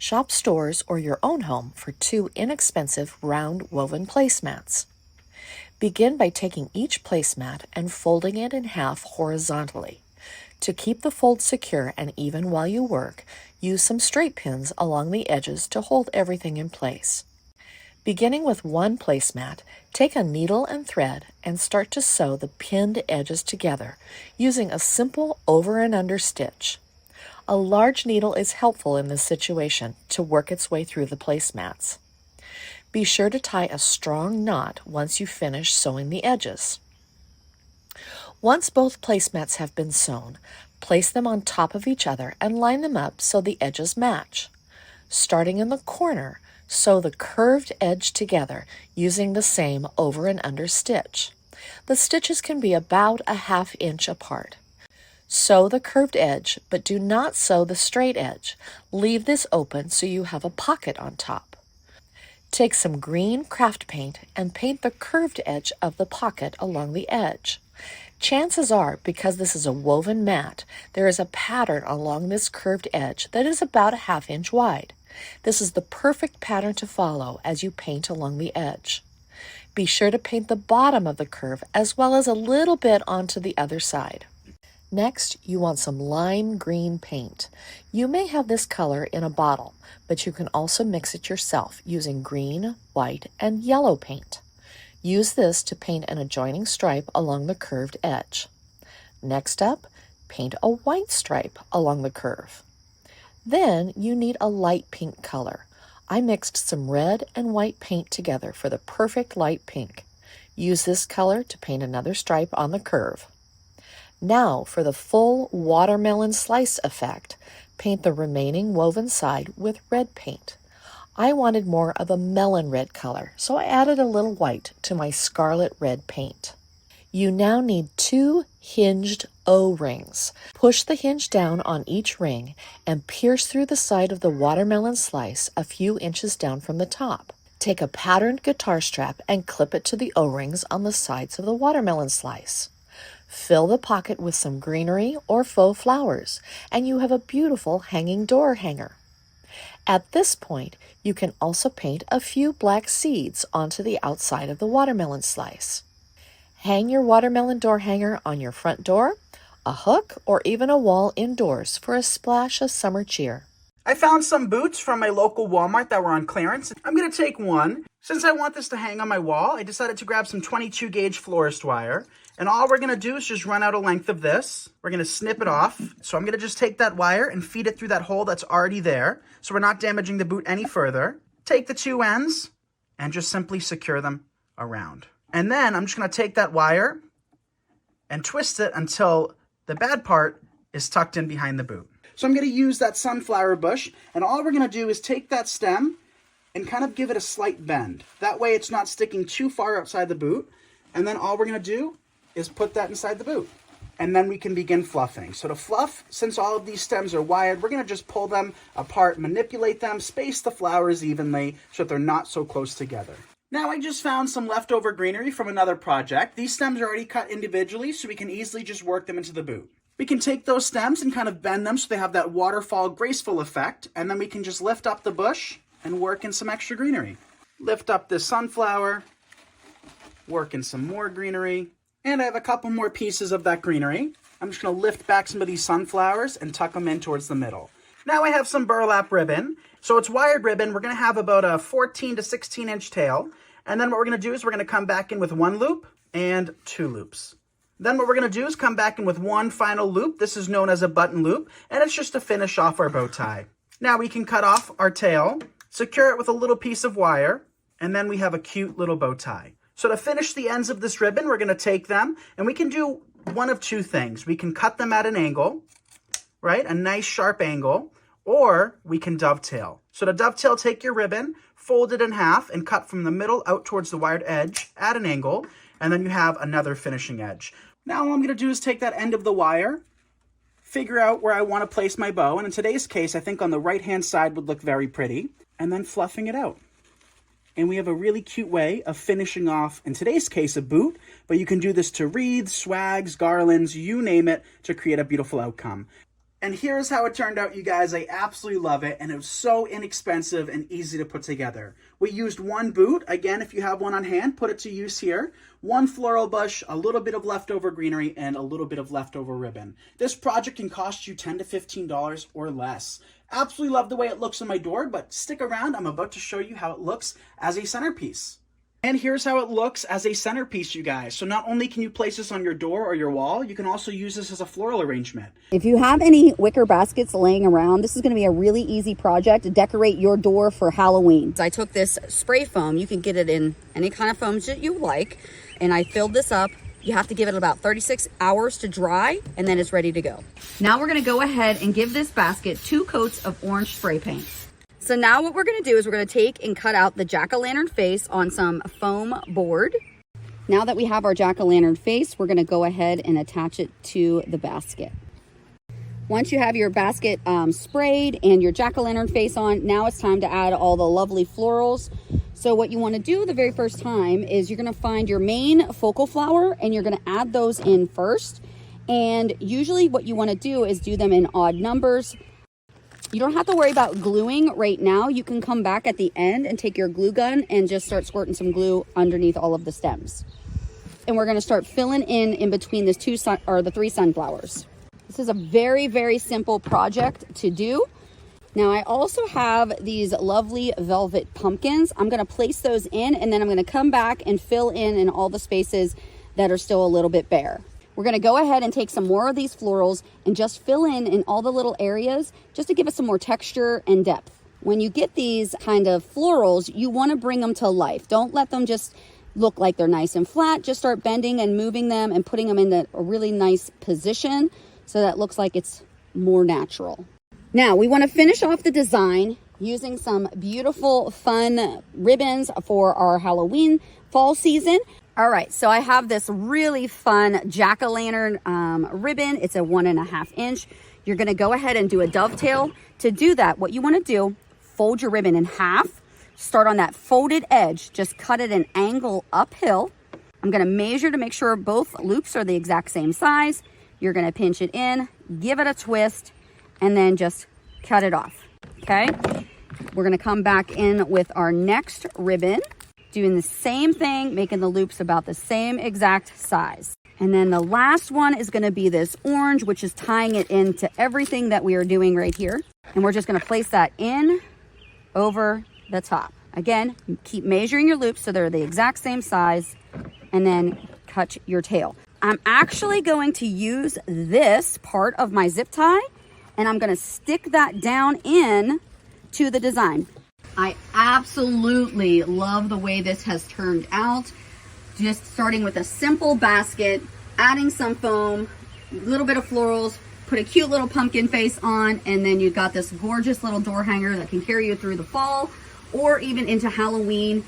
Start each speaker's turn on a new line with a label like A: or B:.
A: Shop stores or your own home for 2 inexpensive round woven placemats. Begin by taking each placemat and folding it in half horizontally. To keep the fold secure and even while you work, use some straight pins along the edges to hold everything in place. Beginning with one placemat, take a needle and thread and start to sew the pinned edges together using a simple over and under stitch. A large needle is helpful in this situation to work its way through the placemats. Be sure to tie a strong knot once you finish sewing the edges. Once both placemats have been sewn, place them on top of each other and line them up so the edges match. Starting in the corner, sew the curved edge together using the same over and under stitch. The stitches can be about a ½ inch apart. Sew the curved edge, but do not sew the straight edge. Leave this open so you have a pocket on top. Take some green craft paint and paint the curved edge of the pocket along the edge. Chances are, because this is a woven mat, there is a pattern along this curved edge that is about a ½ inch wide. This is the perfect pattern to follow as you paint along the edge. Be sure to paint the bottom of the curve as well as a little bit onto the other side. Next, you want some lime green paint. You may have this color in a bottle, but you can also mix it yourself using green, white, and yellow paint. Use this to paint an adjoining stripe along the curved edge. Next up, paint a white stripe along the curve. Then you need a light pink color. I mixed some red and white paint together for the perfect light pink. Use this color to paint another stripe on the curve. Now for the full watermelon slice effect, paint the remaining woven side with red paint. I wanted more of a melon red color, so I added a little white to my scarlet red paint. You now need 2 hinged O-rings. Push the hinge down on each ring and pierce through the side of the watermelon slice a few inches down from the top. Take a patterned guitar strap and clip it to the O-rings on the sides of the watermelon slice. Fill the pocket with some greenery or faux flowers, and you have a beautiful hanging door hanger. At this point, you can also paint a few black seeds onto the outside of the watermelon slice. Hang your watermelon door hanger on your front door, a hook, or even a wall indoors for a splash of summer cheer.
B: I found some boots from my local Walmart that were on clearance. I'm going to take one. Since I want this to hang on my wall, I decided to grab some 22 gauge florist wire. And all we're going to do is just run out a length of this. We're going to snip it off. So I'm going to just take that wire and feed it through that hole that's already there, so we're not damaging the boot any further. Take the 2 ends and just simply secure them around. And then I'm just going to take that wire and twist it until the bad part is tucked in behind the boot. So I'm going to use that sunflower bush, and all we're going to do is take that stem and kind of give it a slight bend. That way it's not sticking too far outside the boot. And then all we're going to do is put that inside the boot. And then we can begin fluffing. So to fluff, since all of these stems are wired, we're going to just pull them apart, manipulate them, space the flowers evenly so that they're not so close together. Now I just found some leftover greenery from another project. These stems are already cut individually, so we can easily just work them into the boot. We can take those stems and kind of bend them so they have that waterfall graceful effect, and then we can just lift up the bush and work in some extra greenery. Lift up this sunflower, work in some more greenery, and I have a couple more pieces of that greenery. I'm just going to lift back some of these sunflowers and tuck them in towards the middle. Now I have some burlap ribbon. So it's wired ribbon. We're going to have about a 14 to 16 inch tail. And then what we're going to do is we're going to come back in with 1 loop and 2 loops. Then what we're going to do is come back in with 1 final loop. This is known as a button loop, and it's just to finish off our bow tie. Now we can cut off our tail, secure it with a little piece of wire, and then we have a cute little bow tie. So to finish the ends of this ribbon, we're going to take them, and we can do one of 2 things. We can cut them at an angle, right? A nice sharp angle, or we can dovetail. So to dovetail, take your ribbon, fold it in half, and cut from the middle out towards the wired edge at an angle, and then you have another finishing edge. Now all I'm going to do is take that end of the wire, figure out where I want to place my bow, and in today's case, I think on the right-hand side would look very pretty, and then fluffing it out. And we have a really cute way of finishing off, in today's case, a boot, but you can do this to wreaths, swags, garlands, you name it, to create a beautiful outcome. And here's how it turned out, you guys. I absolutely love it, and it was so inexpensive and easy to put together. We used one boot. Again, if you have one on hand, put it to use here. One floral bush, a little bit of leftover greenery, and a little bit of leftover ribbon. This project can cost you $10 to $15 or less. Absolutely love the way it looks on my door, but stick around. I'm about to show you how it looks as a centerpiece. And here's how it looks as a centerpiece, you guys. So not only can you place this on your door or your wall, you can also use this as a floral arrangement.
C: If you have any wicker baskets laying around, this is going to be a really easy project to decorate your door for Halloween. I took this spray foam. You can get it in any kind of foams that you like. And I filled this up. You have to give it about 36 hours to dry, and then it's ready to go. Now we're going to go ahead and give this basket 2 coats of orange spray paint. So now what we're going to do is we're going to take and cut out the jack-o'-lantern face on some foam board. Now that we have our jack-o'-lantern face, we're going to go ahead and attach it to the basket. Once you have your basket sprayed and your jack-o'-lantern face on, now it's time to add all the lovely florals. So what you want to do the very first time is you're going to find your main focal flower and you're going to add those in first. And usually what you want to do is do them in odd numbers. You don't have to worry about gluing right now. You can come back at the end and take your glue gun and just start squirting some glue underneath all of the stems. And we're going to start filling in between the 3 sunflowers. This is a very, very simple project to do. Now I also have these lovely velvet pumpkins. I'm going to place those in, and then I'm going to come back and fill in all the spaces that are still a little bit bare. We're going to go ahead and take some more of these florals and just fill in all the little areas just to give us some more texture and depth. When you get these kind of florals, you want to bring them to life. Don't let them just look like they're nice and flat. Just start bending and moving them and putting them in a really nice position so that it looks like it's more natural. Now we want to finish off the design using some beautiful fun ribbons for our Halloween fall season. All right, so I have this really fun jack-o'-lantern ribbon. It's a 1.5 inch. You're gonna go ahead and do a dovetail. To do that, what you wanna do, fold your ribbon in half, start on that folded edge, just cut at an angle uphill. I'm gonna measure to make sure both loops are the exact same size. You're gonna pinch it in, give it a twist, and then just cut it off, okay? We're gonna come back in with our next ribbon, doing the same thing, making the loops about the same exact size. And then the last one is gonna be this orange, which is tying it into everything that we are doing right here. And we're just gonna place that in over the top. Again, keep measuring your loops so they're the exact same size, and then cut your tail. I'm actually going to use this part of my zip tie, and I'm gonna stick that down in to the design. I absolutely love the way this has turned out. Just starting with a simple basket, adding some foam, a little bit of florals, put a cute little pumpkin face on, and then you've got this gorgeous little door hanger that can carry you through the fall or even into Halloween.